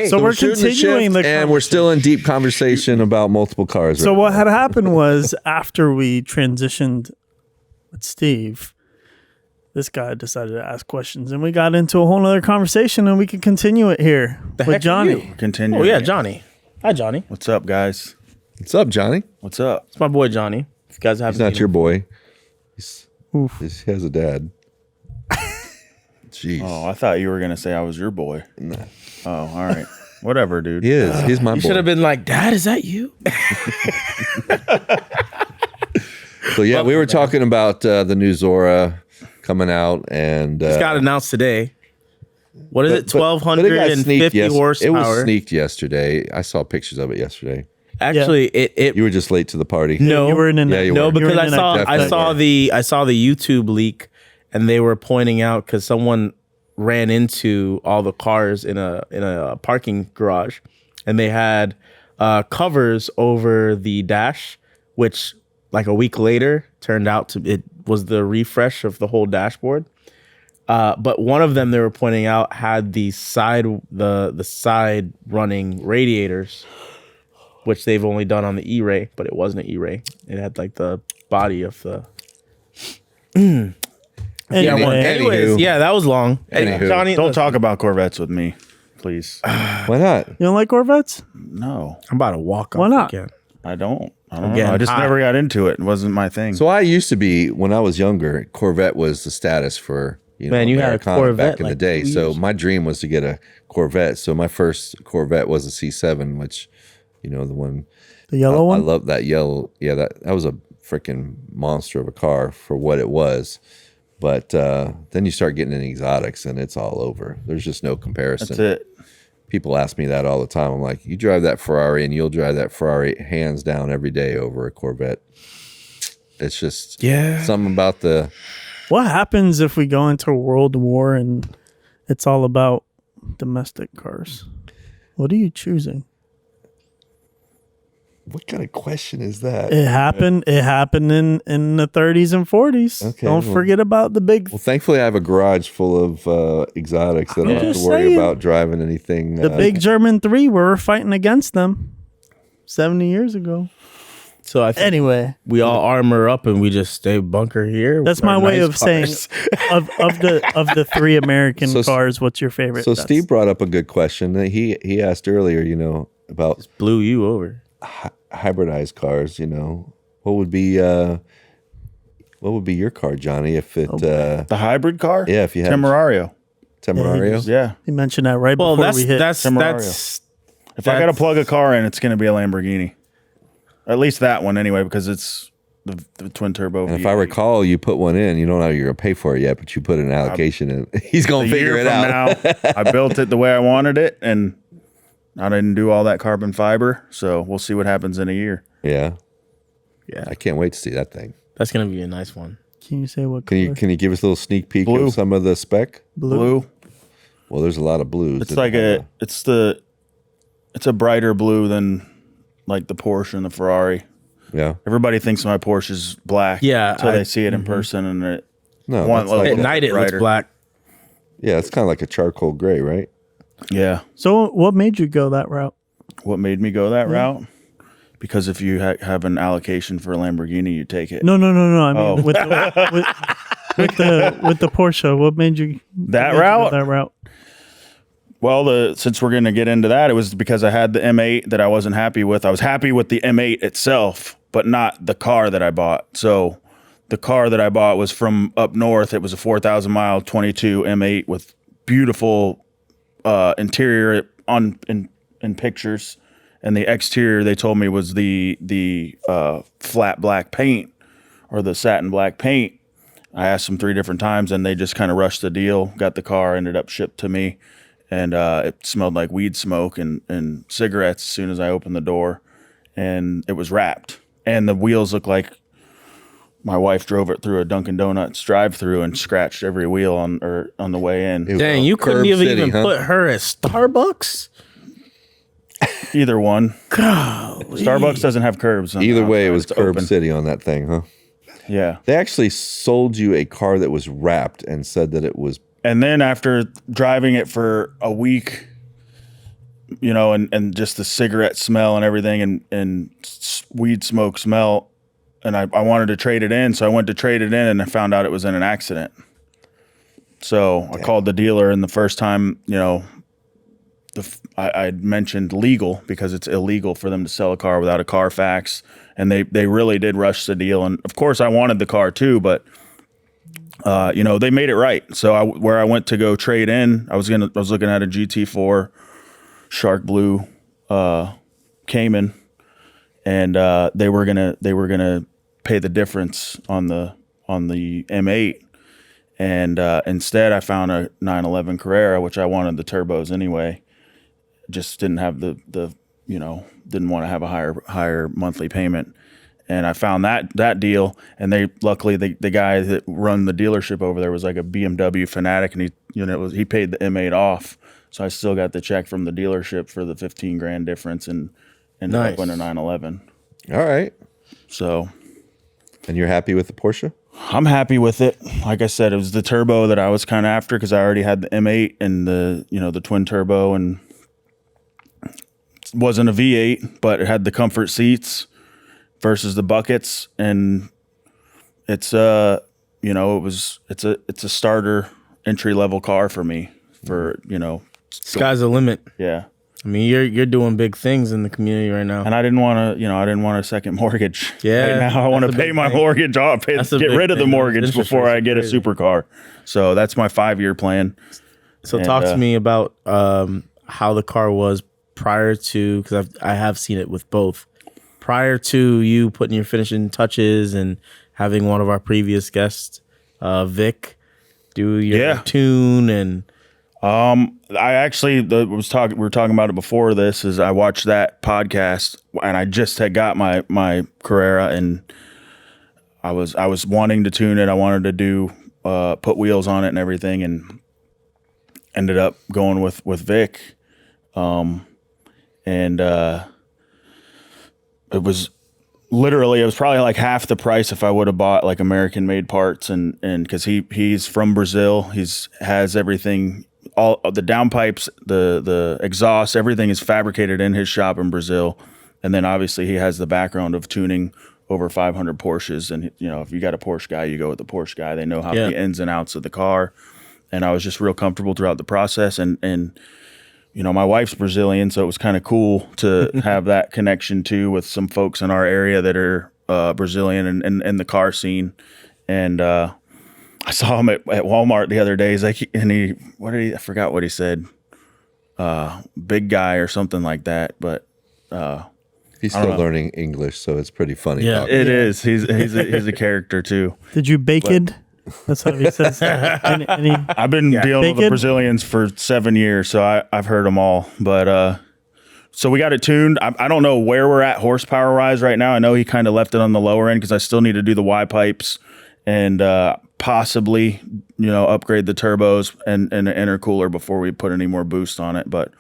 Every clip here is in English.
So we're continuing and we're still in deep conversation about multiple cars. So what had happened was after we transitioned with Steve, this guy decided to ask questions, and we got into a whole other conversation, and we can continue it here with Johnny. Continue. Oh yeah, Johnny. Hi, Johnny. What's up, guys? What's up, Johnny? What's up? It's my boy Johnny. If you guys haven't He's not seen your him. boy. He has a dad. Jeez. Oh, I thought you were gonna say I was your boy. Nah. Oh, all right. Whatever, dude. He is. He's my boy. You should have been like, Dad, is that you? So yeah, we were talking about the new Zora coming out, and It's got announced today. What is it? but it got sneaked 1,250 horsepower. It was sneaked yesterday. I saw pictures of it yesterday. Actually, it You were just late to the party. no, You were in an Yeah, you no, were. because You were I in saw an I saw Definitely the YouTube leak, and they were pointing out because someone ran into all the cars in a parking garage, and they had covers over the dash, which like a week later turned out to it was the refresh of the whole dashboard. But one of them they were pointing out had the side running radiators, which they've only done on the E-Ray, but it wasn't an E-Ray. It had like the body of the. Anyway. Anyways, yeah, that was long. Anywho. Johnny, Don't talk about Corvettes with me, please. Why not? You don't like Corvettes? No, I'm about to walk off Why not? again. I don't. I don't Again, know. I just hot. never got into it. It wasn't my thing. So I used to be, when I was younger, Corvette was the status for, Man, you had a Americana Corvette back in the like day. 2 So years. my dream was to get a Corvette. So my first Corvette was a C7, which, the one. The yellow I one? love that yellow. Yeah, that was a freaking monster of a car for what it was. But then you start getting in exotics and it's all over. There's just no comparison. That's it. People ask me that all the time. I'm like, you drive that Ferrari and you'll drive that Ferrari hands down every day over a Corvette. It's just something about the... What happens if we go into a world war and it's all about domestic cars? What are you choosing? What kind of question is that? It happened in the 30s and 40s. Okay, Don't well- forget about the big Well, thankfully, I have a garage full of exotics that I don't have to just worry saying. about driving anything. the big German 3 where we're fighting against them 70 years ago. So I think Anyway, we all armor up and we just stay bunker here. that's with my our way nice of saying cars. of the 3 American So- cars, what's your favorite? So That's- Steve brought up a good question. He asked earlier, about blew you over. hybridized cars. What would be your car, Johnny? If it The hybrid car? Yeah, if you had- Temerario. Temerario? Yeah. You mentioned that right Well, before we hit. that's Temerario. If I got to plug a car in, it's going to be a Lamborghini. At least that one anyway, because it's the twin turbo. And if I recall, you put one in. You don't know how you're gonna pay for it yet, but you put an allocation in. He's a gonna figure year it from out. now, I built it the way I wanted it, and I didn't do all that carbon fiber. So we'll see what happens in a year. Yeah, Yeah, I can't wait to see that thing. that's gonna be a nice one. Can you say what Can color? you give us a little sneak peek Blue. of some of the spec? Blue. Well, there's a lot of blues. It's like it's a brighter blue than like the Porsche and the Ferrari. Yeah. Everybody thinks my Porsche is black. Yeah, until I- they see it in person, and it. No, One that's little- like At night it looks brighter. black. yeah, it's kind of like a charcoal gray, right? Yeah. So what made you go that route? What made me go that route? Because if you have an allocation for a Lamborghini, you take it. No. I mean, Oh. with the Porsche, what made you That go route? That route. Well, since we're going to get into that, it was because I had the M8 that I wasn't happy with. I was happy with the M8 itself, but not the car that I bought. So the car that I bought was from up north. It was a 4,000 mile 22 M8 with beautiful interior in pictures, and the exterior they told me was the flat black paint or the satin black paint. I asked them 3 different times, and they just kind of rushed the deal. Got the car, ended up shipped to me. And it smelled like weed smoke and cigarettes as soon as I opened the door. And it was wrapped. And the wheels looked like my wife drove it through a Dunkin' Donuts drive-through and scratched every wheel on the way in. Dang, you couldn't Curb even City, huh? put her at Starbucks. Either one. Golly. Starbucks doesn't have curbs. on the Either way, it outside. was It's Curb open. City on that thing, huh? Yeah. They actually sold you a car that was wrapped and said that it was. And then after driving it for a week, you know, and just the cigarette smell and everything and weed smoke smell. And I wanted to trade it in. So I went to trade it in and I found out it was in an accident. So I called the dealer, and the first time, you know, I mentioned legal, because it's illegal for them to sell a car without a Carfax. And they really did rush the deal. And of course I wanted the car too, but you know, they made it right. So where I went to go trade in, I was looking at a GT4 Shark Blue Cayman, and they were gonna pay the difference on the M8, and instead I found a 911 Carrera, which I wanted the turbos anyway. Just didn't have the you know, didn't want to have a higher monthly payment. And I found that deal, and luckily the guy that run the dealership over there was like a BMW fanatic, and he paid the M8 off, so I still got the check from the dealership for the $15,000 difference, and ended up in a 911. All right. So, and you're happy with the Porsche? I'm happy with it. Like I said, it was the turbo that I was kind of after, because I already had the M8 and the twin turbo, and it wasn't a V8, but it had the comfort seats versus the buckets, and it's you know, it's a starter entry level car for me, for, you know, Sky's the limit. Yeah. I mean, you're doing big things in the community right now. And I didn't want a second mortgage. Yeah, right now I want to pay my mortgage off, get rid of the mortgage before I get a supercar. So that's my 5-year plan. So talk to me about how the car was prior to, because I have seen it with both. Prior to you putting your finishing touches and having one of our previous guests, Vic, do your tune, and I actually we were talking about it before this. Is I watched that podcast, and I just had got my Carrera, and I was wanting to tune it. I wanted to do put wheels on it and everything, and ended up going with Vic, and it was probably like half the price if I would have bought like American made parts, and because he's from Brazil, has everything, all the downpipes, the exhaust, everything is fabricated in his shop in Brazil. And then obviously he has the background of tuning over 500 Porsches, and you know, if you got a Porsche guy, you go with the Porsche guy. They know how the ins and outs of the car, and I was just real comfortable throughout the process. And you know, my wife's Brazilian, so it was kind of cool to have that connection too with some folks in our area that are Brazilian and in the car scene. And I saw him at Walmart the other day. He's like, I forgot what he said, big guy or something like that. But he's still learning English, so it's pretty funny. Yeah, it is. He's a character too. Did you bake it? That's what he says. I've been dealing with the Brazilians for 7 years, so I've heard them all. But so we got it tuned. I don't know where we're at horsepower wise right now. I know he kind of left it on the lower end because I still need to do the Y pipes and possibly, you know, upgrade the turbos and an intercooler before we put any more boost on it. But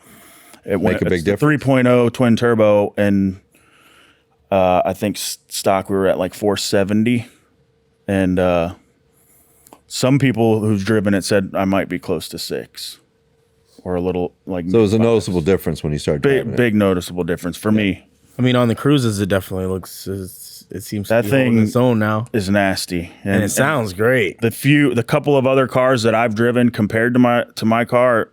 it make a big difference. 3.0 twin turbo, and I think stock we were at like 470, and some people who've driven it said I might be close to 6 or a little like. So it was a noticeable difference when you started driving big noticeable difference for me. I mean, on the cruises, it definitely looks. It seems that to be thing holding its own now. Is nasty, and it sounds great. The couple of other cars that I've driven compared to my car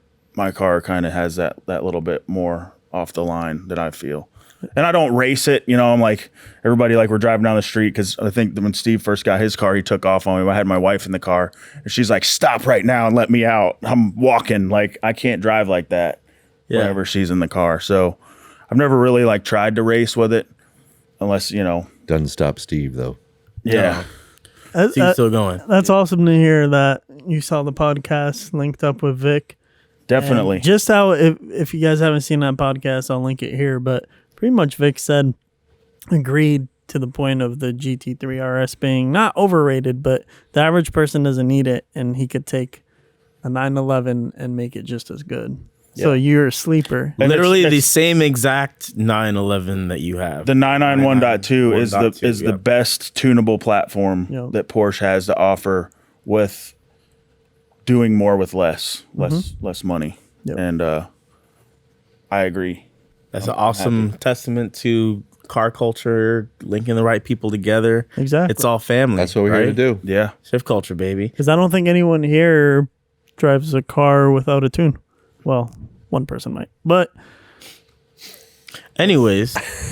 kind of has that little bit more off the line that I feel. And I don't race it, you know. I'm like everybody, like we're driving down the street, because I think when Steve first got his car, he took off on me. I had my wife in the car, and she's like, "Stop right now and let me out. I'm walking. Like I can't drive like that." Whenever she's in the car, so I've never really like tried to race with it, unless you know. Doesn't stop Steve though. Yeah, Steve's still going. That's awesome to hear that you saw the podcast linked up with Vic. Definitely. And just how if you guys haven't seen that podcast, I'll link it here, but. Pretty much Vic agreed to the point of the GT3 RS being not overrated, but the average person doesn't need it, and he could take a 911 and make it just as good. Yeah. So you're a sleeper. And literally the same exact 911 that you have. The 991.2 is the best tunable platform that Porsche has to offer, with doing more with less money. Yep. And I agree. That's an awesome testament to car culture, linking the right people together. Exactly. It's all family. That's what we're here to do. Yeah. Shift culture, baby. Because I don't think anyone here drives a car without a tune. Well, one person might, but Anyways,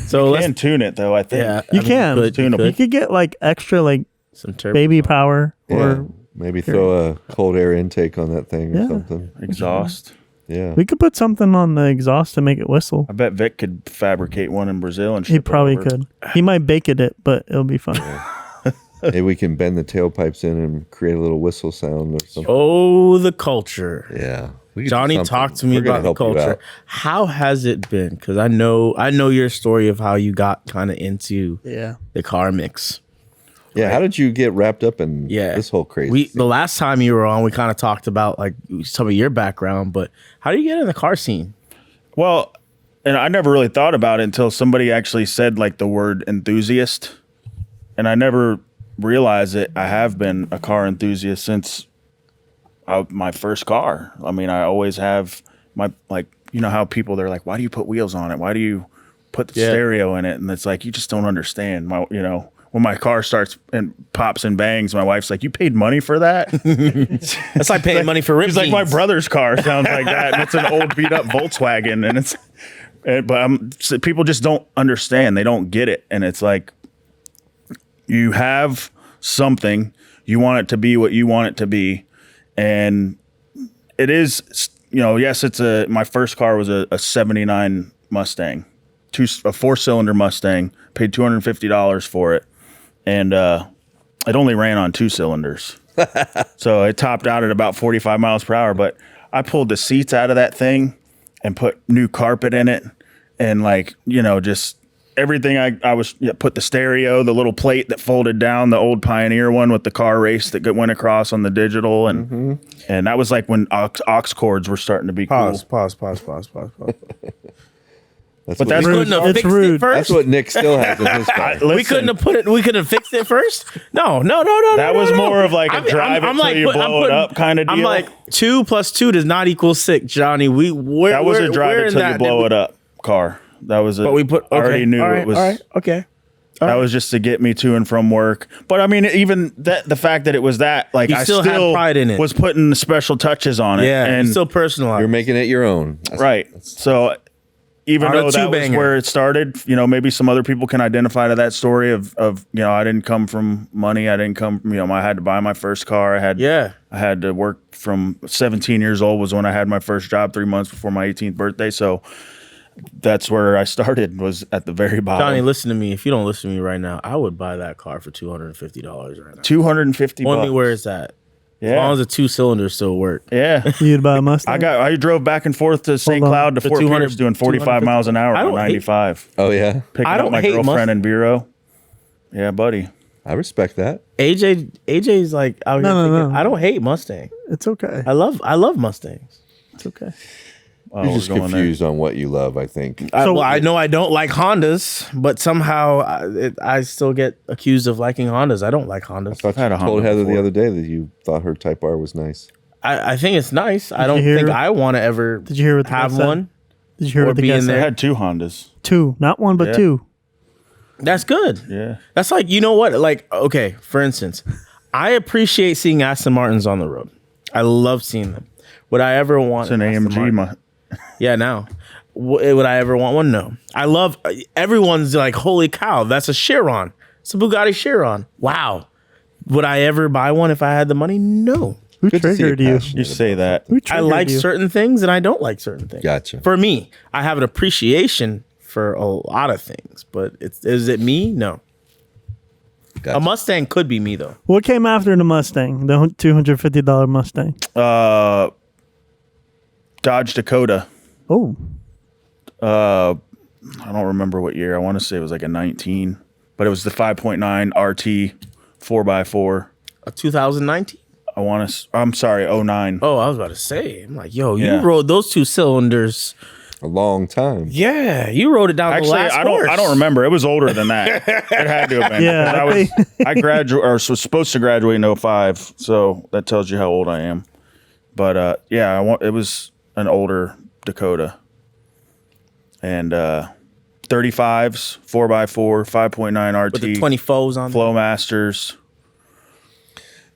so You let's can tune it though, I think. yeah, you can. could, you tunable. you could. could get like extra like Some turbo. baby power Yeah. or Maybe throw a cold air intake on that thing or Yeah. something. Exhaust. Yeah. we could put something on the exhaust to make it whistle. I bet Vic could fabricate one in Brazil and ship He it probably over. could. He might bake it, but it'll be fun. Maybe we can bend the tailpipes in and create a little whistle sound or something. Oh, the culture. Yeah. We could do Johnny, something. talk to me We're gonna about the help you culture. out. How has it been? Because I know your story of how you got kind of into Yeah. the car mix. Yeah. How did you get wrapped up in Yeah, this whole crazy The last time you were on, we kind of talked about like some of your background, but how do you get in the car scene? Well, and I never really thought about it until somebody actually said like the word enthusiast. And I never realized that I have been a car enthusiast since my first car. I mean, I always have my, like, you know how people, they're like, why do you put wheels on it? Why do you put the Yeah. stereo in it? And it's like, you just don't understand. When my car starts and pops and bangs, my wife's like, you paid money for that? That's like paying money for rims. It's like my brother's car sounds like that, and it's an old beat up Volkswagen, and so people just don't understand. They don't get it, and it's like you have something, you want it to be what you want it to be, and it is. Yes, my first car was a '79 Mustang, a 4-cylinder Mustang. Paid $250 for it, and it only ran on 2 cylinders. So it topped out at about 45 miles per hour, but I pulled the seats out of that thing and put new carpet in it, and just everything. I was put the stereo, the little plate that folded down, the old Pioneer one with the car race that went across on the digital, and that was like when aux cords were starting to be cool. Pause. That's But what that's Nick- Couldn't have It's fixed rude. it first. that's what Nick still has in his car. Listen, We couldn't have put it. We could have fixed it first. No. That was more of like a drive it till you blow it up kind of deal. I'm like 2 + 2 does not equal 6, Johnny. That was a drive it till you blow it up car. That was a. But we put. I already knew it was. All right. Okay. That was just to get me to and from work. But I mean, even the fact that it was that, like, You I still still had pride in it. was putting special touches on it. Yeah. and Still personalized. You're making it your own. right. So even On a though that was two-banger. where it started, maybe some other people can identify to that story of I didn't come from money. I didn't come. I had to buy my first car. I had to work from 17 years old was when I had my first job, 3 months before my 18th birthday. So that's where I started, was at the very bottom. Johnny, listen to me. If you don't listen to me right now, I would buy that car for $250 right now. $250. Point me where it's at. As Yeah. long as the 2 cylinders still work. Yeah. You'd buy a Mustang. I drove back and forth to St. on. Cloud to The Fort 200 Pierce doing 45 250 miles an hour I on don't hate- 95. Oh yeah, Picking I up don't my hate girlfriend in Bureau. Yeah, buddy. I respect that. AJ's like out here. No, thinking, no. I don't hate Mustang. It's okay. I love Mustangs. It's okay. Oh, You're we're just going there. confused on what you love. I think. I know I don't like Hondas, but somehow I still get accused of liking Hondas. I don't like Hondas. I had a told Honda Heather before. the other day that you thought her Type R was nice. I think it's nice. I don't you hear- think I want to ever Did you hear what the have guy said? one. Did you hear Or what the be guy in said? I there. had 2 Hondas. 2, not 1, but Yeah. 2. That's good. Yeah. That's like, you know what? Like, okay, for instance, I appreciate seeing Aston Martins on the road. I love seeing them. Would I ever want It's an Aston AMG. Martin? Yeah, now. Would I ever want one? No. I love, everyone's like, holy cow, that's a Chiron. It's a Bugatti Chiron. Wow. Would I ever buy one if I had the money? No. Who Good to see triggered you you? passionate You say that. Who I triggered like you? certain things and I don't like certain things. Gotcha. For me, I have an appreciation for a lot of things, but is it me? No. Gotcha. A Mustang could be me though. What came after the Mustang? The $250 Mustang. Dodge Dakota. Oh, I don't remember what year. I want to say it was like a 19, but it was the 5.9 RT 4x4. A 2019? I'm sorry, 09. Oh, I was about to say. I'm like, yo, you Yeah. rode those 2 cylinders. A long time. Yeah, you rode it down the Actually, last I horse. don't remember. It was older than that. It had to have been. Yeah, because I I graduated or was supposed to graduate in 05, so that tells you how old I am. But yeah, it was an older Dakota. and 35s, 4x4, 5.9 RT, With the 24s on there. Flowmasters,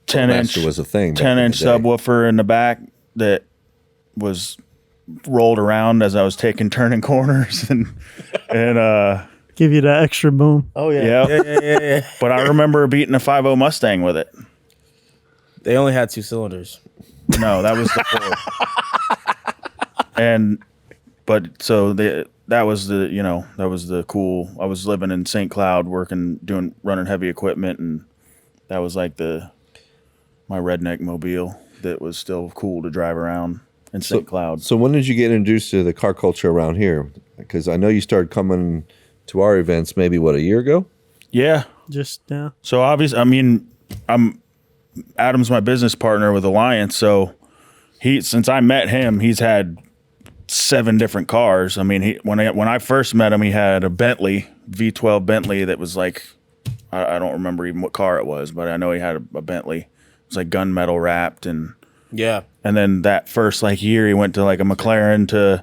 10-inch Flowmaster was a thing back 10-inch in the day. subwoofer in the back that was rolled around as I was turning corners and Give you that extra boom. Oh yeah. yeah. But I remember beating a 5.0 Mustang with it. They only had 2 cylinders. No, that was the 4. That was the cool. I was living in St. Cloud, running heavy equipment, and that was like my redneck mobile that was still cool to drive around in St. Cloud. So when did you get introduced to the car culture around here? Because I know you started coming to our events maybe, a year ago? Yeah. So obviously, I mean, Adam's my business partner with Alliance, so since I met him, he's had 7 different cars. I mean, when I first met him, he had a Bentley, V12 Bentley that was like, I don't remember even what car it was, but I know he had a Bentley. It was like gunmetal wrapped, and then that first year he went to like a McLaren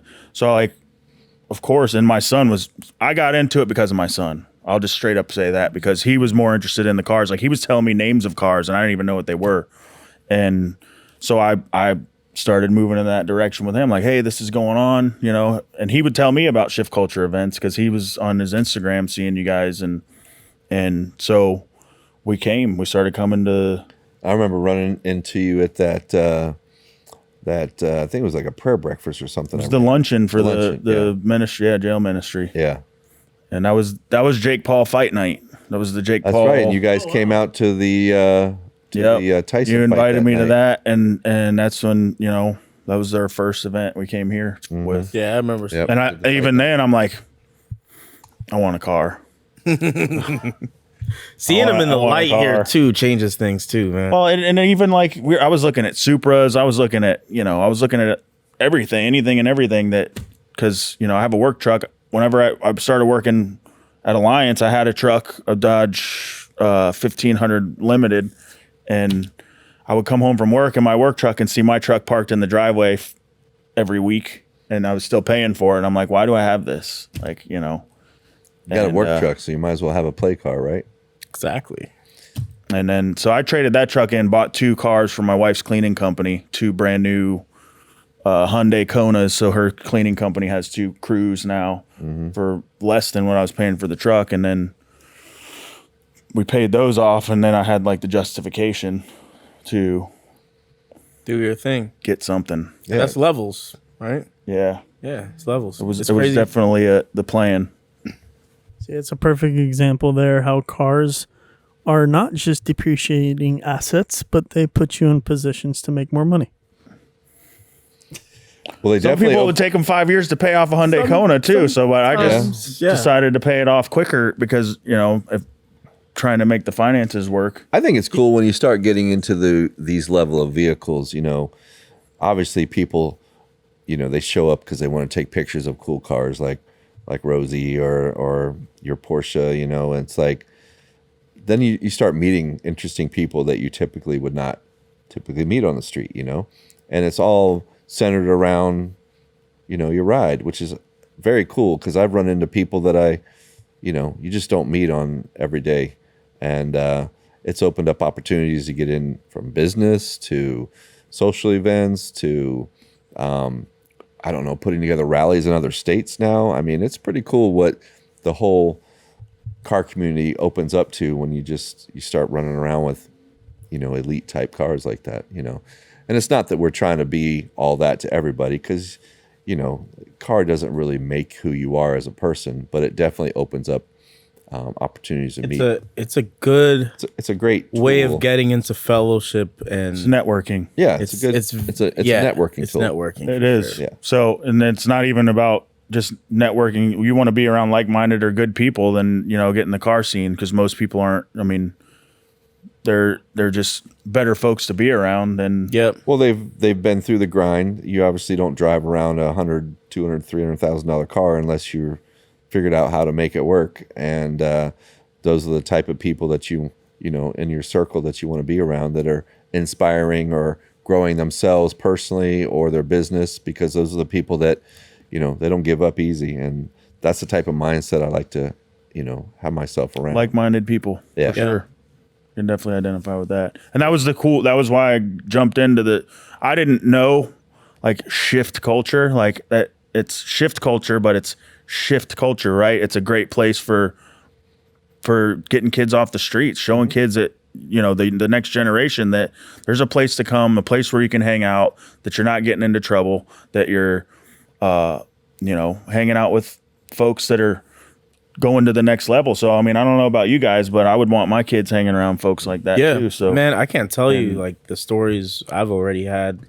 of course, and my son I got into it because of my son. I'll just straight up say that, because he was more interested in the cars. Like, he was telling me names of cars and I didn't even know what they were. And so I started moving in that direction with him. Like, hey, this is going on, and he would tell me about shift culture events because he was on his Instagram seeing you guys. And so we started coming to. I remember running into you at that I think it was like a prayer breakfast or something. It was the luncheon for the ministry, jail ministry. Yeah. And that was Jake Paul fight night. That was the Jake That's Paul. That's right. And you guys came out to the Tyson. You invited me to night. that, and that's when that was our first event we came here with. Yeah, I remember. Yep. And even then, I'm like, I want a car. Seeing him in the I want a light here car. too changes things too, man. Well, and even I was looking at Supras. I was looking at everything, anything and everything because I have a work truck. Whenever I started working at Alliance, I had a truck, a Dodge 1500 Limited, and I would come home from work in my work truck and see my truck parked in the driveway every week, and I was still paying for it. And I'm like, why do I have this? You got a work truck, so you might as well have a play car, right? Exactly. And then, so I traded that truck in, bought 2 cars from my wife's cleaning company, 2 brand new Hyundai Konas. So her cleaning company has 2 crews now for less than what I was paying for the truck. And then we paid those off, and then I had the justification to Do your thing. get something. Yeah. That's levels, right? Yeah. Yeah, it's levels. It was crazy. definitely the plan. See, it's a perfect example there how cars are not just depreciating assets, but they put you in positions to make more money. Well, they Some definitely. people would take them 5 years to pay off a Hyundai Kona too. So I just decided to pay it off quicker because, if trying to make the finances work. I think it's cool when you start getting into these level of vehicles. Obviously people, they show up because they want to take pictures of cool cars like Rosie or your Porsche. And it's like, then you start meeting interesting people that you typically would not typically meet on the street. And it's all centered around, your ride, which is very cool because I've run into people that you just don't meet on every day. And it's opened up opportunities to get in from business to social events to, putting together rallies in other states now. I mean, it's pretty cool what the whole car community opens up to when you start running around with, elite type cars like that, And it's not that we're trying to be all that to everybody because, car doesn't really make who you are as a person, but it definitely opens up opportunities to meet. It's a good it's a great way tool. of getting into fellowship and It's networking. Yeah, it's a networking It's tool. networking. It is. Sure. Yeah. So, and it's not even about just networking. You want to be around like-minded or good people than, get in the car scene because most people aren't, they're just better folks to be around than. Yep. Well, they've been through the grind. You obviously don't drive around a $100,000, $200,000, $300,000 car unless you're figured out how to make it work. And those are the type of people that you in your circle that you want to be around that are inspiring or growing themselves personally or their business, because those are the people that they don't give up easy, and that's the type of mindset I like to, have myself around. Like-minded people. Yeah. For sure. You can definitely identify with that. And that was why I jumped into I didn't know like shift culture, like that it's shift culture, but it's shift culture, right? It's a great place for getting kids off the streets, showing kids that, the next generation that there's a place to come, a place where you can hang out, that you're not getting into trouble, that you're, hanging out with folks that are going to the next level. So, I mean, I don't know about you guys, but I would want my kids hanging around folks like that too. So, man, I can't tell you like the stories I've already had.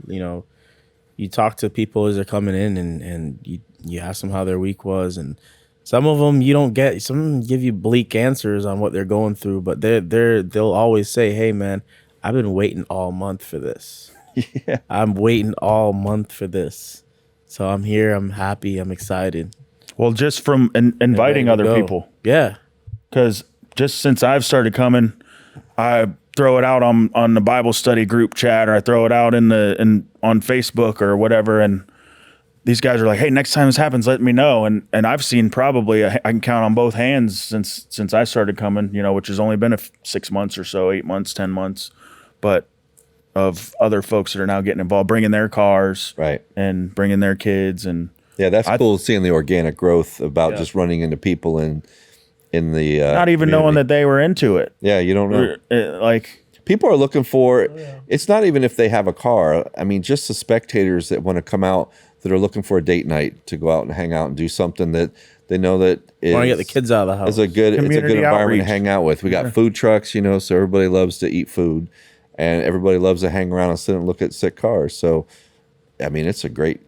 You talk to people as they're coming in, and you ask them how their week was, and some of them you don't get. Some of them give you bleak answers on what they're going through, but they'll always say, "Hey, man, I've been waiting all month for this. yeah. I'm waiting all month for this. So I'm here. I'm happy. I'm excited." Well, just from inviting other people. Yeah. Because just since I've started coming, I throw it out on the Bible study group chat, or I throw it out on Facebook or whatever, and these guys are like, "Hey, next time this happens, let me know." And I've seen probably I can count on both hands since I started coming, which has only been 6 months or so, 8 months, 10 months, but of other folks that are now getting involved, bringing their cars, Right. and bringing their kids, and Yeah, that's cool seeing the organic growth about just running into people in the not even knowing that they were into it. Yeah, you don't know. Like, People are looking for. It's not even if they have a car. I mean, just the spectators that want to come out, that are looking for a date night to go out and hang out and do something that they know that is, Want to get the kids out of the house. It's a good Community environment outreach. to hang out with. We got food trucks, so everybody loves to eat food, and everybody loves to hang around and sit and look at sick cars. So, I mean, it's a great.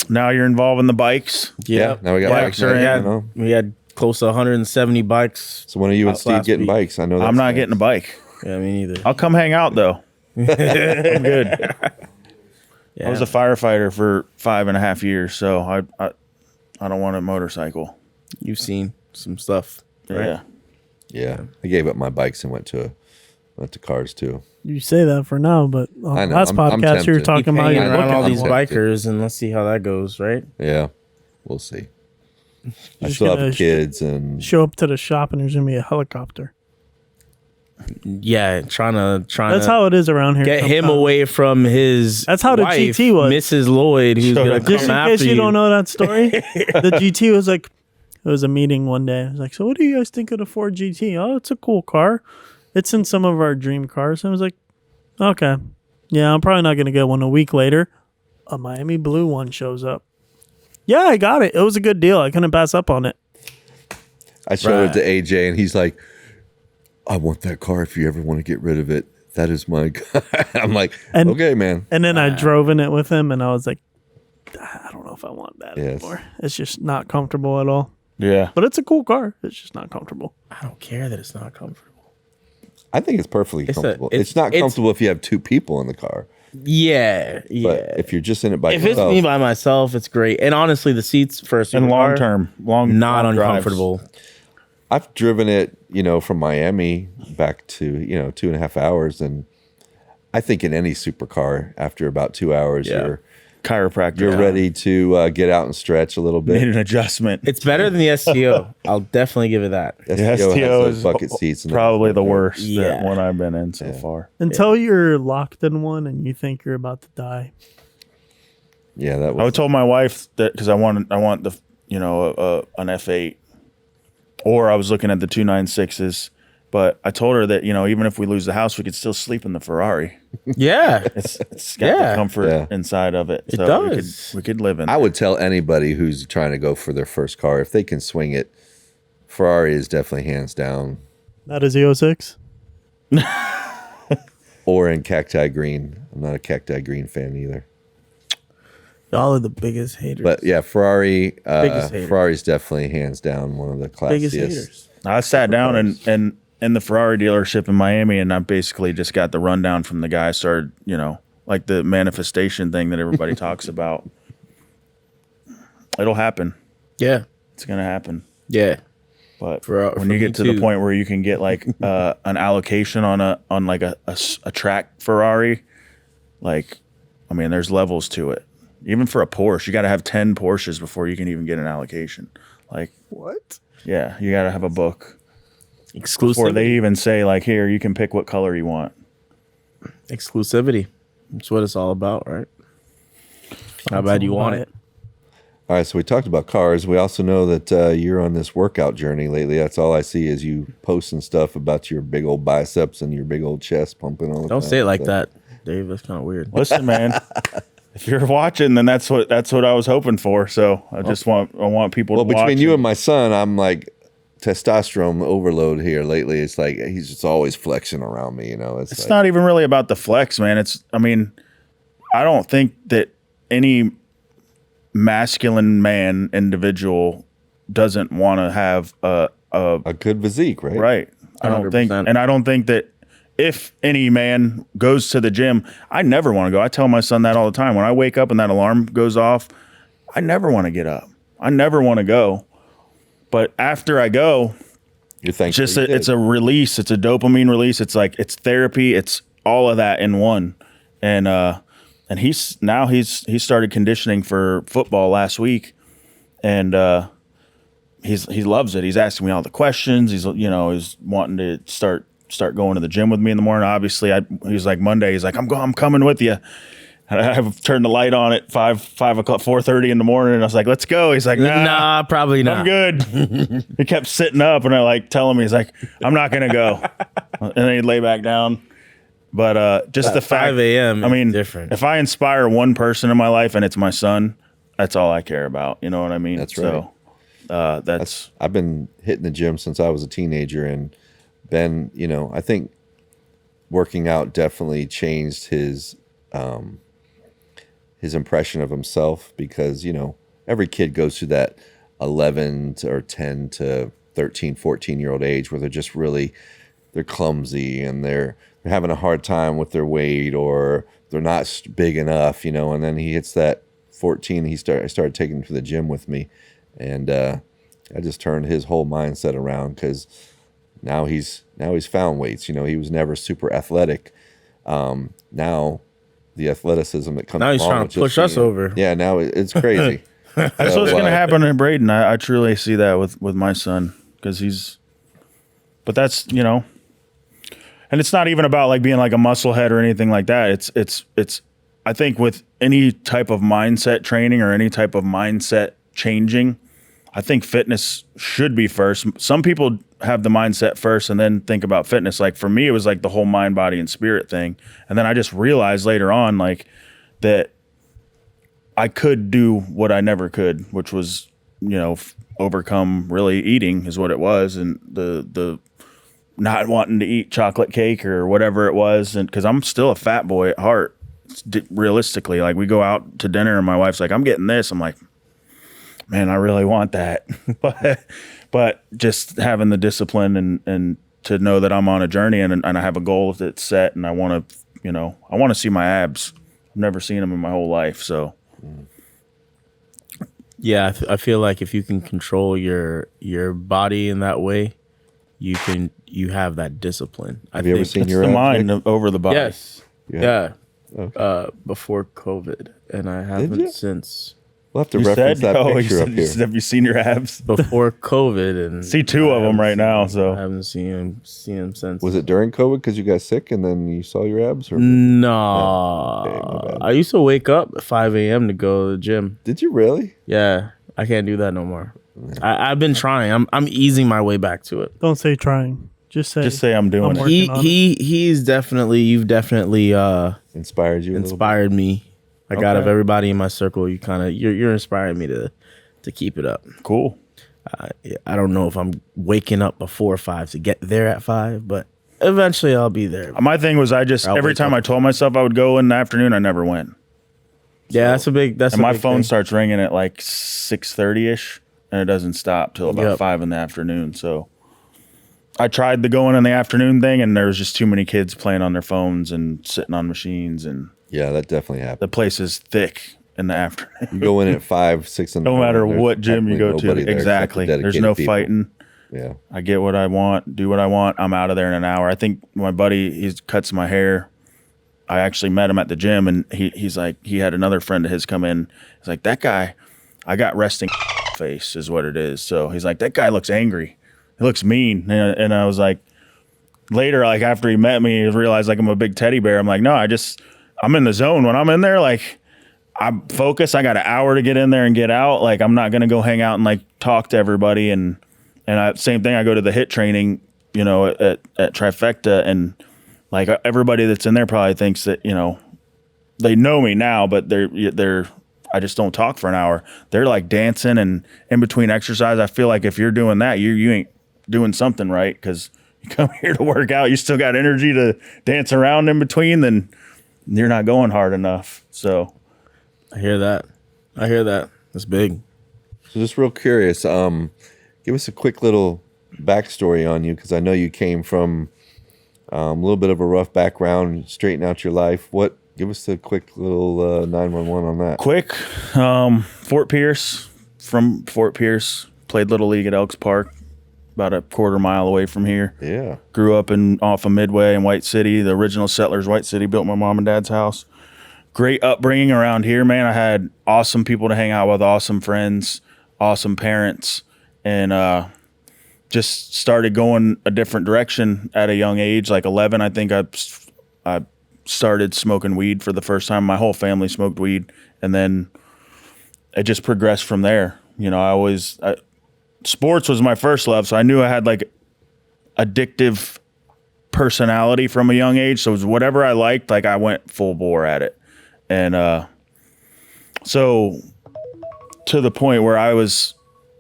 now you're involving the bikes. Yeah. Now we got bikes. are Right, We had close to 170 bikes. So when are you and Steve last getting week. bikes? I know I'm not nice. getting a bike. Yeah, me neither. I'll come hang out though. I'm good. Yeah. I was a firefighter for 5.5 years, so I don't want a motorcycle. You've seen some stuff. Right? Yeah. Yeah, I gave up my bikes and went to cars too. You say that for now, but on I the know, last I'm podcast you were tempted. talking Keep about hanging your around all I'm these tempted. bikers, and let's see how that goes, right? Yeah, we'll see. I just still gonna have kids and show up to the shop and there's gonna be a helicopter. Yeah, trying That's to how it is around here. get him sometimes. away from his. That's how the wife, GT was. Mrs. Lloyd, who's gonna come Just in after case you don't know that story, the GT was like, it was a meeting one day. I was like, "So what do you guys think of the Ford GT? Oh, it's a cool car. It's in some of our dream cars." And I was like, "Okay, yeah, I'm probably not gonna get one." A week later, a Miami blue one shows up. Yeah, I got it. It was a good deal. I couldn't pass up on it. I showed it to AJ, and he's like, "I want that car. If you ever want to get rid of it, that is my car." I'm like, And- "Okay, man." And then I drove in it with him, and I was like, I don't know if I want that Yes. anymore. It's just not comfortable at all. Yeah. But it's a cool car. It's just not comfortable. I don't care that it's not comfortable. I think it's perfectly It's a- comfortable. it's- It's not it's- comfortable if you have two people in the car, Yeah, yeah. but if you're just in it by If it's yourself, me by myself, it's great. And honestly, the seats for a And supercar, long term, not long drives. uncomfortable. I've driven it, from Miami back to 2.5 hours, and I think in any supercar, after about 2 hours, Yeah. Chiropractor. you're ready to get out and stretch a little Need bit. an adjustment. It's better than the STO. I'll definitely give it that. The has STO those is bucket seats. And probably the worst Yeah. that one I've been in so far. Until you're locked in one and you think you're about to die. Yeah, that I was. told my wife that because I want the an F8, or I was looking at the 296s. But I told her that even if we lose the house, we could still sleep in the Ferrari. Yeah. It's got Yeah. the comfort Yeah. inside of it. It So does. We could live in. I would tell anybody who's trying to go for their first car, if they can swing it, Ferrari is definitely hands down. That is the 06. Or in cacti green. I'm not a cacti green fan either. Y'all are the biggest haters. But yeah, Ferrari. Biggest hater. Ferrari's definitely hands down one of the biggest classiest. haters. I sat down and in the Ferrari dealership in Miami, and I basically just got the rundown from the guy. Started, like the manifestation thing that everybody talks about. It'll happen. Yeah. It's gonna happen. Yeah. But For when me you get to too. the point where you can get like an allocation on a track Ferrari, there's levels to it. Even for a Porsche, you got to have 10 Porsches before you can even get an allocation. Like, What? yeah, you got to have a book Exclusivity. before they even say, like, here, you can pick what color you want. Exclusivity. That's what it's all about, right? How bad you want it. All right, so we talked about cars. We also know that you're on this workout journey lately. That's all I see is you posting stuff about your big old biceps and your big old chest pumping all the time. Don't say it like that, Dave. That's kind of weird. Listen, man, if you're watching, then that's what I was hoping for. So I want people to watch. Well, between you and my son, I'm like testosterone overload here lately. It's like he's just always flexing around me, you know. It's like, not even really about the flex, man. I don't think that any masculine man individual doesn't want to have a good physique, right? Right. I don't think, 100%. and I don't think that if any man goes to the gym, I never want to go. I tell my son that all the time. When I wake up and that alarm goes off, I never want to get up. I never want to go. But after I go, it's a release. It's a dopamine release. It's like, it's therapy. It's all of that in one. And he started conditioning for football last week, and he loves it. He's asking me all the questions. He's wanting to start going to the gym with me in the morning. Obviously, he's like Monday. He's like, I'm coming with you. And I've turned the light on at 5 o'clock, 4:30 in the morning, and I was like, let's go. He's like, nah, probably not. I'm good. He kept sitting up, and I like telling him, he's like, I'm not gonna go, and then he'd lay back down. But just the fact, 5 a.m. I mean, different. If I inspire one person in my life and it's my son, that's all I care about. You know what I mean? That's right. So I've been hitting the gym since I was a teenager, and Ben, I think working out definitely changed his impression of himself, because every kid goes through that 11 or 10 to 13, 14-year-old age where they're clumsy and they're having a hard time with their weight, or they're not big enough, and then he hits that 14. I started taking him to the gym with me, and I just turned his whole mindset around, because now he's found weights. He was never super athletic. Now the athleticism that comes now he's trying to push us over. Yeah, now it's crazy. that's what's going to happen to Braden. I truly see that with my son, because but that's and it's not even about like being like a musclehead or anything like that. It's I think with any type of mindset training or any type of mindset changing, I think fitness should be first. Some people have the mindset first and then think about fitness. Like for me, it was like the whole mind, body, and spirit thing. And then I just realized later on, like, that I could do what I never could, which was, overcome really eating is what it was. And the not wanting to eat chocolate cake or whatever it was. And because I'm still a fat boy at heart, realistically, like we go out to dinner and my wife's like, I'm getting this. I'm like, man, I really want that. but just having the discipline and to know that I'm on a journey and I have a goal that's set, and I want to see my abs. I've never seen them in my whole life. So yeah, I feel like if you can control your body in that way, you have that discipline. Have you ever seen your the abs, mind Nick? over the body? Yes. Yeah. Okay. Before COVID, and I haven't since. We'll have to reference that picture up here. Have you seen your abs? Before COVID, and see two of them right now. So I haven't seen them since. Was it during COVID because you got sick and then you saw your abs? Or? No, Okay, my bad. I used to wake up at 5 a.m. to go to the gym. Did you really? Yeah, I can't do that no more. I've been trying. I'm easing my way back to it. Don't say trying. Just say I'm doing I'm it. working on it. You've definitely Inspired you? inspired me. Like out of Okay. everybody in my circle, you're inspiring me to keep it up. Cool. I don't know if I'm waking up before 5 to get there at 5, but eventually I'll be there. My thing was every wake time up. I told myself I would go in the afternoon, I never went. Yeah, that's a big. And my phone starts ringing at like 6:30ish, and it doesn't stop till about 5 in the afternoon. So I tried the going in the afternoon thing, and there was just too many kids playing on their phones and sitting on machines, and Yeah, that definitely the happened. place is thick in the afternoon. You go in at 5, 6 in the No morning. matter there's what gym you go practically to, nobody there except the exactly. There's dedicated no people. fighting. Yeah. I get what I want, do what I want. I'm out of there in an hour. I think my buddy, he cuts my hair I actually met him at the gym, and he's like, he had another friend of his come in. He's like, that guy, I got resting face is what it is. So he's like, that guy looks angry. He looks mean. And I was like, later, like after he met me, he realized like I'm a big teddy bear. I'm like, no, I'm in the zone. When I'm in there, like I'm focused. I got an hour to get in there and get out. Like I'm not going to go hang out and like talk to everybody. And same thing. I go to the HIT training, you know, at Trifecta, and like everybody that's in there probably thinks that, you know, they know me now, but I just don't talk for an hour. They're like dancing and in between exercise. I feel like if you're doing that, you ain't doing something right, because you come here to work out, you still got energy to dance around in between, then you're not going hard enough. So I hear that. That's big. So just real curious, give us a quick little backstory on you, because I know you came from a little bit of a rough background, straighten out your life. Give us a quick little 911 on that. Quick, Fort Pierce, from Fort Pierce, played Little League at Elks Park, about a quarter mile away from here. Yeah. Grew up off of Midway in White City, the original settlers, White City, built my mom and dad's house. Great upbringing around here, man. I had awesome people to hang out with, awesome friends, awesome parents, and just started going a different direction at a young age. Like 11, I think I started smoking weed for the first time. My whole family smoked weed, and then it just progressed from there. You know, sports was my first love, so I knew I had like addictive personality from a young age. So it was whatever I liked, like I went full bore at it. And so to the point where I was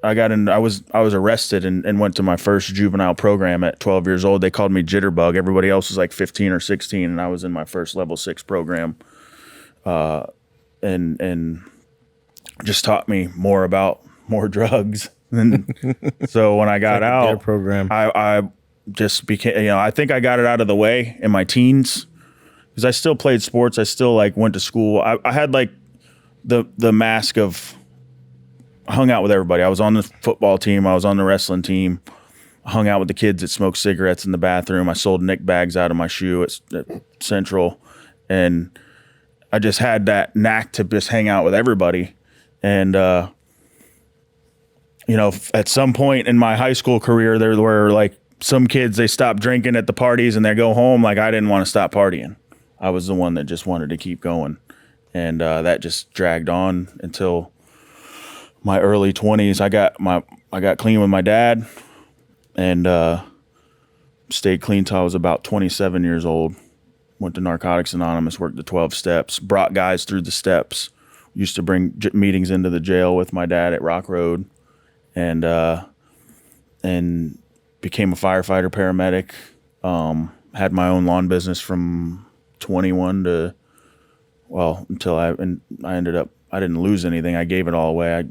arrested and went to my first juvenile program at 12 years old. They called me Jitterbug. Everybody else was like 15 or 16, and I was in my first level 6 program. And just taught me more drugs. And so when I got out, program. I just became, you know, I think I got it out of the way in my teens, because I still played sports. I still like went to school. I had like the mask of hung out with everybody. I was on the football team. I was on the wrestling team. I hung out with the kids that smoked cigarettes in the bathroom. I sold Nick bags out of my shoe at Central. And I just had that knack to just hang out with everybody. And, you know, at some point in my high school career, there were like some kids, they stopped drinking at the parties and they go home. Like I didn't want to stop partying. I was the one that just wanted to keep going. And that just dragged on until my early 20s. I got clean with my dad, and stayed clean till I was about 27 years old. Went to Narcotics Anonymous, worked the 12 steps, brought guys through the steps. Used to bring meetings into the jail with my dad at Rock Road, and became a firefighter paramedic. Had my own lawn business from 21 to, well, until I ended up, I didn't lose anything. I gave it all away. I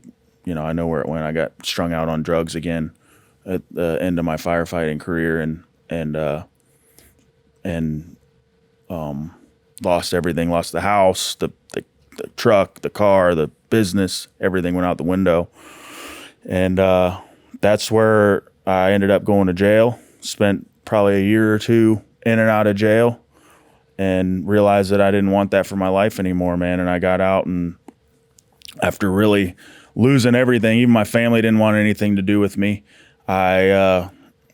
know where it went. I got strung out on drugs again at the end of my firefighting career, and lost everything. Lost the house, the truck, the car, the business. Everything went out the window, and that's where I ended up going to jail. Spent probably a year or two in and out of jail, and realized that I didn't want that for my life anymore, man. And I got out, and after really losing everything, even my family didn't want anything to do with me. The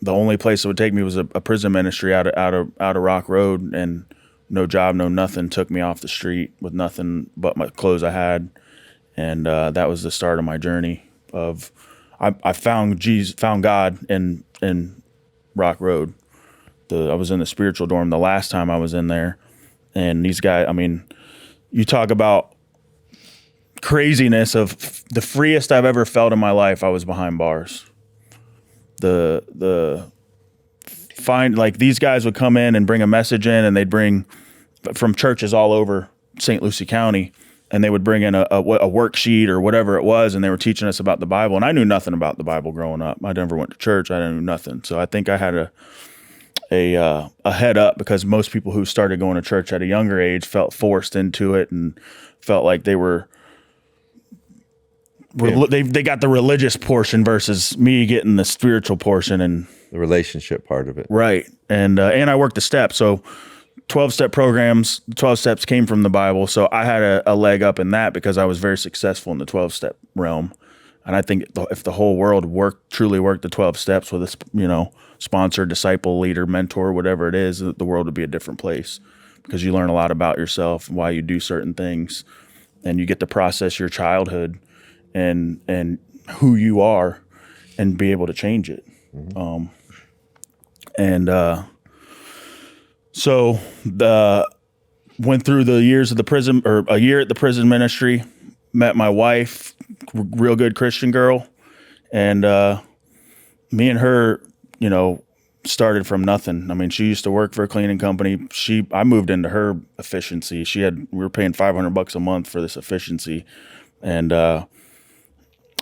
only place that would take me was a prison ministry out of Rock Road, and no job, no nothing, took me off the street with nothing but my clothes I had. And that was the start of my journey of, I found God in Rock Road. I was in the spiritual dorm the last time I was in there, and these guys, I mean, you talk about craziness of the freest I've ever felt in my life. I was behind bars. Like these guys would come in and bring a message in, and they'd bring from churches all over St. Lucie County, and they would bring in a worksheet or whatever it was, and they were teaching us about the Bible. And I knew nothing about the Bible growing up. I never went to church. I didn't know nothing. So I think I had a head up, because most people who started going to church at a younger age felt forced into it and felt like they were they got the religious portion versus me getting the spiritual portion and the relationship part of it. Right. And I worked the steps. So 12-step programs, 12 steps came from the Bible. So I had a leg up in that because I was very successful in the 12-step realm. And I think if the whole world truly worked the 12 steps with a, sponsor, disciple, leader, mentor, whatever it is, the world would be a different place, because you learn a lot about yourself, why you do certain things, and you get to process your childhood and who you are and be able to change it. So went through the years of the prison, or a year at the prison ministry, met my wife, real good Christian girl. And me and her, started from nothing. I mean, she used to work for a cleaning company. I moved into her efficiency. We were paying $500 a month for this efficiency. And I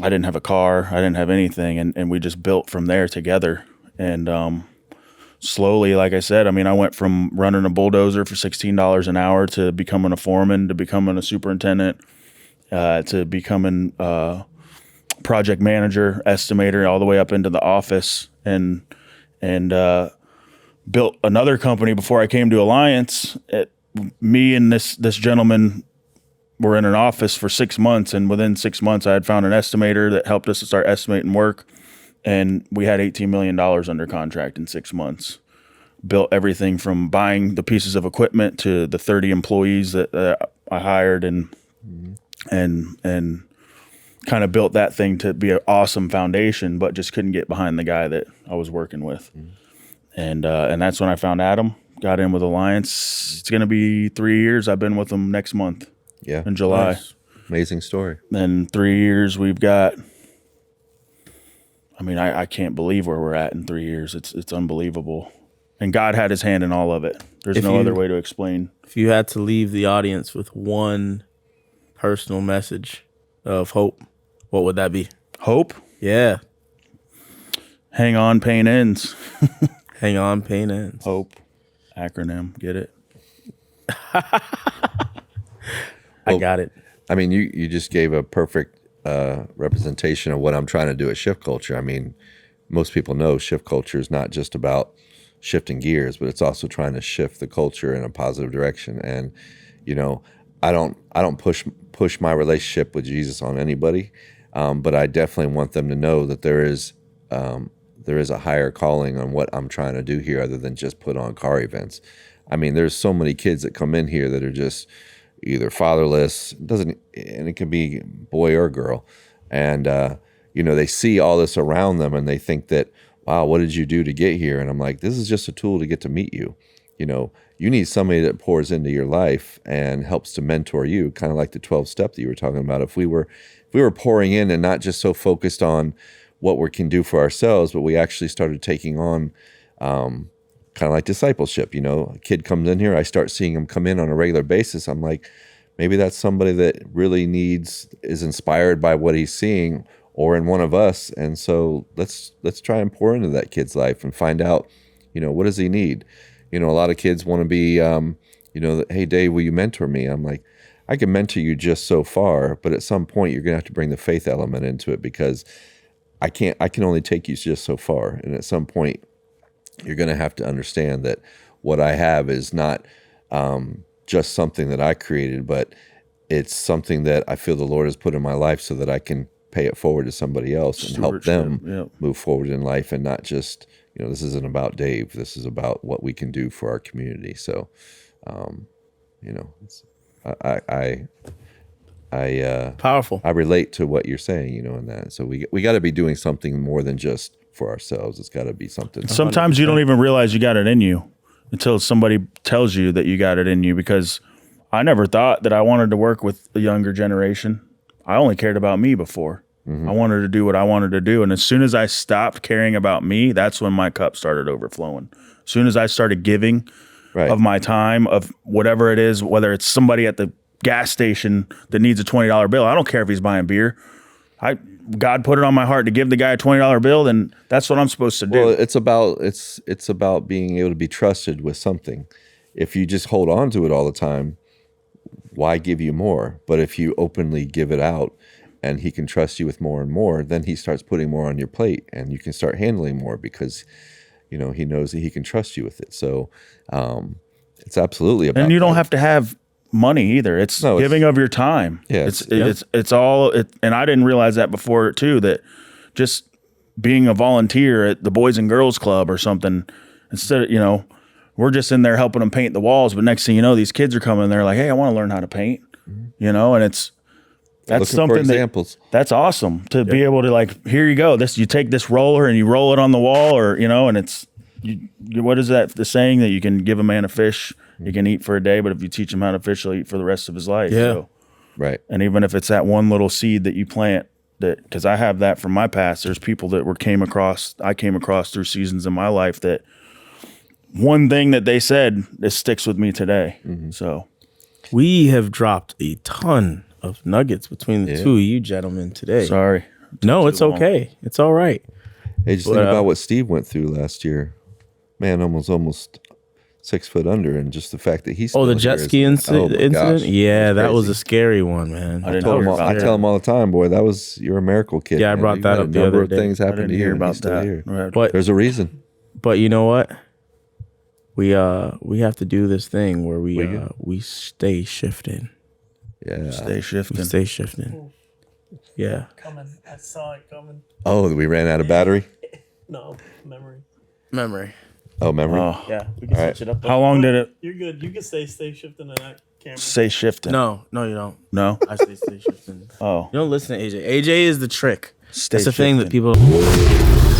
didn't have a car. I didn't have anything. And we just built from there together. And slowly, like I said, I went from running a bulldozer for $16 an hour to becoming a foreman, to becoming a superintendent, to becoming a project manager, estimator, all the way up into the office, and built another company before I came to Alliance. Me and this gentleman were in an office for 6 months, and within 6 months I had found an estimator that helped us to start estimating work, and we had $18 million under contract in 6 months. Built everything from buying the pieces of equipment to the 30 employees that I hired, and kind of built that thing to be an awesome foundation, but just couldn't get behind the guy that I was working with. And that's when I found Adam, got in with Alliance. It's going to be 3 years. I've been with them next month. Yeah. In July. Nice. Amazing story. And 3 years we've got, I can't believe where we're at in 3 years. It's unbelievable. And God had his hand in all of it. There's no other way to explain. If you had to leave the audience with one personal message of hope, what would that be? Hope? Yeah. Hang on, pain ends. Hang on, pain ends. Hope. Acronym. Get it? I got it. You just gave a perfect representation of what I'm trying to do at Shift Culture. Most people know Shift Culture is not just about shifting gears, but it's also trying to shift the culture in a positive direction. And, I don't push my relationship with Jesus on anybody, but I definitely want them to know that there is a higher calling on what I'm trying to do here, other than just put on car events. There's so many kids that come in here that are just either fatherless, and it can be boy or girl, and they see all this around them and they think that, wow, what did you do to get here? And I'm like, this is just a tool to get to meet you. You need somebody that pours into your life and helps to mentor you, kind of like the 12 step that you were talking about. If we were pouring in and not just so focused on what we can do for ourselves, but we actually started taking on kind of like discipleship. A kid comes in here, I start seeing him come in on a regular basis. I'm like, maybe that's somebody that really is inspired by what he's seeing or in one of us. And so let's try and pour into that kid's life and find out, what does he need? A lot of kids want to be, hey, Dave, will you mentor me? I'm like, I can mentor you just so far, but at some point you're going to have to bring the faith element into it, because I can only take you just so far. And at some point you're going to have to understand that what I have is not just something that I created, but it's something that I feel the Lord has put in my life so that I can pay it forward to somebody else and help them move forward in life, and not just, this isn't about Dave. This is about what we can do for our community. So, Powerful. I relate to what you're saying, in that. So we got to be doing something more than just for ourselves. It's got to be something. Sometimes you don't even realize you got it in you until somebody tells you that you got it in you, because I never thought that I wanted to work with the younger generation. I only cared about me before. I wanted to do what I wanted to do. And as soon as I stopped caring about me, that's when my cup started overflowing. As soon as I started giving of my time, of whatever it is, whether it's somebody at the gas station that needs a $20 bill, I don't care if he's buying beer. God put it on my heart to give the guy a $20 bill, then that's what I'm supposed to do. Well, it's about being able to be trusted with something. If you just hold on to it all the time, why give you more? But if you openly give it out and he can trust you with more and more, then he starts putting more on your plate and you can start handling more, because he knows that he can trust you with it. So It's absolutely about. And you don't have to have money either. It's giving of your time. Yeah, it's all. And I didn't realize that before too. That just being a volunteer at the Boys and Girls Club or something, instead of, we're just in there helping them paint the walls. But next thing you know, these kids are coming. They're like, "Hey, I want to learn how to paint," and that's Looking something for examples. That's awesome to be able to, like, here you go. You take this roller and you roll it on the wall, or and it's what is that, the saying that you can give a man a fish, you can eat for a day, but if you teach him how to fish, he'll eat for the rest of his life. Yeah. So, Right. and even if it's that one little seed that you plant, that, because I have that from my past. There's people that I came across through seasons in my life that one thing that they said, this sticks with me today. So We have dropped a ton of nuggets between the two of you gentlemen today. sorry. No, it's long. okay. It's all right. Hey, just think about what Steve went through last year. Man, almost 6 foot under, and just the fact that he's Oh, the jet ski incident? Gosh, Yeah, that was crazy. a scary one, man. I didn't Told him hear all- about I that. tell him all the time, boy, you're a miracle kid. Yeah, I man. brought You've that had up the a number other of day. things I happen didn't to you hear and about he's still that. here. Right. There's a reason. But you know what? We have to do this thing where we stay shifting. Yeah. Stay shifting. We stay shifting. Yeah. Coming. I saw it coming. Oh, we ran out of battery? No, memory. Memory. Oh, memory? Oh, Yeah. We can All right. switch it up. how long did it You're good. You can stay shifting to that camera. say shifting? No, you don't. No? I stay shifting. Oh. You don't listen to AJ. AJ is the trick. Stay That's the thing that shifting. people